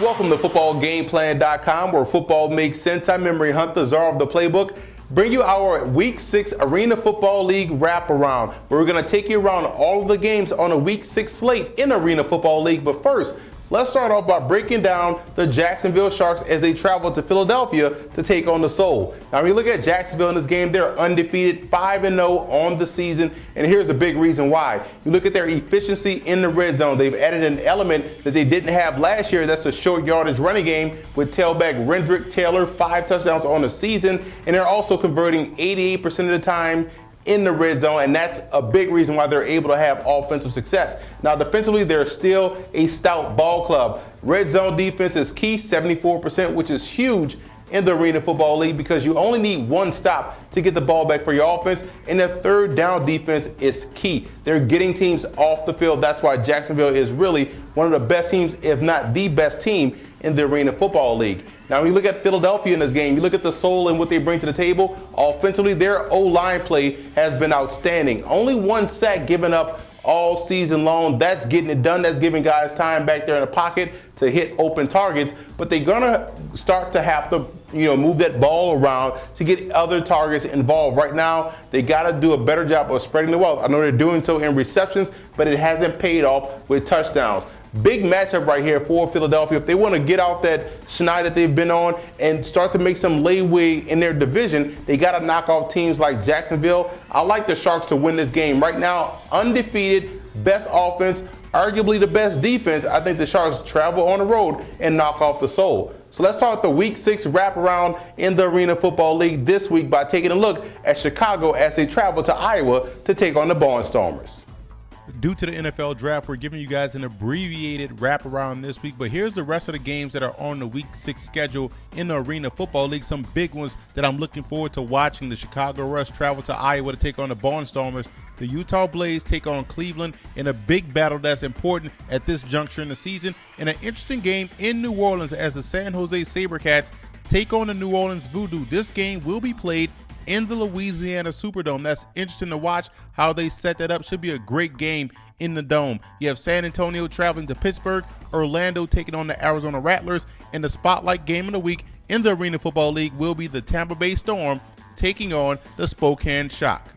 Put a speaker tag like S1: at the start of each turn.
S1: Welcome to footballgameplan.com, where football makes sense. I'm Memory Hunt, the czar of the playbook. Bring you our Week 6 Arena Football League Wraparound, where we're going to take you around all of the games on a Week 6 slate in Arena Football League. But first, let's start off by breaking down the Jacksonville Sharks as they travel to Philadelphia to take on the Soul. Now, when you look at Jacksonville in this game, they're undefeated, 5-0 on the season, and here's a big reason why. You look at their efficiency in the red zone. They've added an element that they didn't have last year. That's a short yardage running game with tailback Rendrick Taylor, 5 touchdowns on the season, and they're also converting 88% of the time in the red zone, and that's a big reason why they're able to have offensive success. Now, defensively, they're still a stout ball club. Red zone defense is key, 74%, which is huge in the Arena Football League because you only need one stop to get the ball back for your offense, and their third down defense is key. They're getting teams off the field. That's why Jacksonville is really one of the best teams, if not the best team, in the Arena Football League. Now, when you look at Philadelphia in this game, you look at the Soul and what they bring to the table. Offensively, their O-line play has been outstanding. Only 1 sack given up all season long. That's getting it done. That's giving guys time back there in the pocket to hit open targets. But they're going to start to have to, move that ball around to get other targets involved. Right now, they got to do a better job of spreading the wealth. I know they're doing so in receptions, but it hasn't paid off with touchdowns. Big matchup right here for Philadelphia. If they want to get off that schneid that they've been on and start to make some leeway in their division, they got to knock off teams like Jacksonville. I like the Sharks to win this game. Right now, undefeated, best offense, arguably the best defense. I think the Sharks travel on the road and knock off the Soul. So let's start the Week 6 wraparound in the Arena Football League this week by taking a look at Chicago as they travel to Iowa to take on the Barnstormers.
S2: Due to the NFL draft, we're giving you guys an abbreviated wraparound this week, but here's the rest of the games that are on the Week 6 schedule in the Arena Football League. Some big ones that I'm looking forward to watching. The Chicago Rush travel to Iowa to take on the Barnstormers. The Utah Blaze take on Cleveland in a big battle that's important at this juncture in the season. And an interesting game in New Orleans as the San Jose SaberCats take on the New Orleans Voodoo. This game will be played in the Louisiana Superdome. That's interesting to watch how they set that up. Should be a great game in the Dome. You have San Antonio traveling to Pittsburgh, Orlando taking on the Arizona Rattlers, and the spotlight game of the week in the Arena Football League will be the Tampa Bay Storm taking on the Spokane Shock.